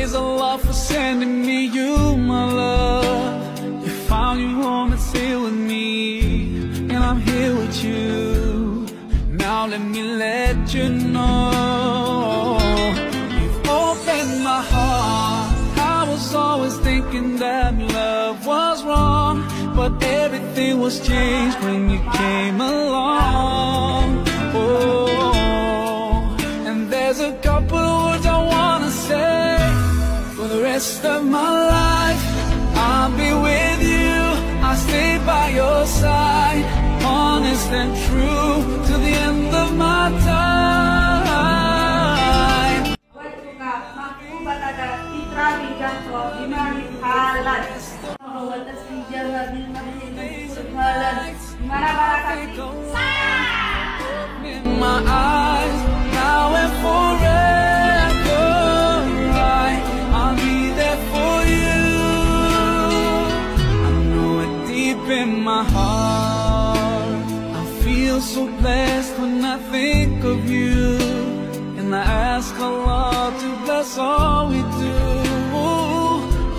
Praise Allah for sending me you, my love. You found your home and stay with me, and I'm here with you. Now let me let you know, you've opened my heart. I was always thinking that love was wrong, but everything was changed when you came along. Oh, and there's a couple words I wanna say. For the rest of my life, I'll be with you. I'll stay by your side, honest and true, to the end of my time. My eyes, now and forever, I'll be there for you. I know it deep in my heart. I feel so blessed when I think of you, and I ask Allah to bless all we do.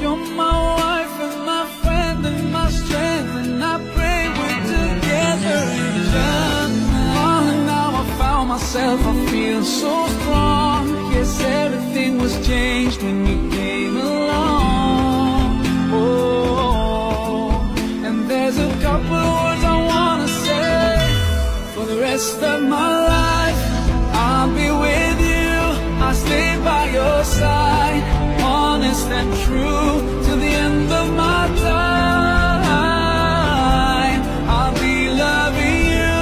You're my wife and my friend and my strength, and I pray we're together in Jannah. Oh, now I found myself, I feel so strong. Yes, everything was changed when you came along. Oh, and there's a couple words I wanna say. For the rest of my life, I'll be with you. I'll stay by your side, honest and true, to the end of my time. I'll be loving you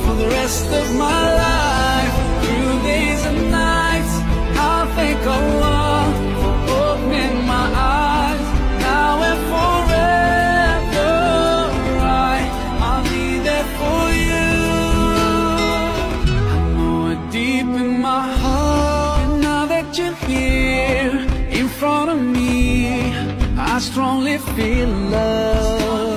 for the rest of my life. Through days and nights, I'll thank Allah for opening my eyes. Now and forever, I'll be there for you. I know it deep in my heart. And now that you're here in front of me, I strongly feel love.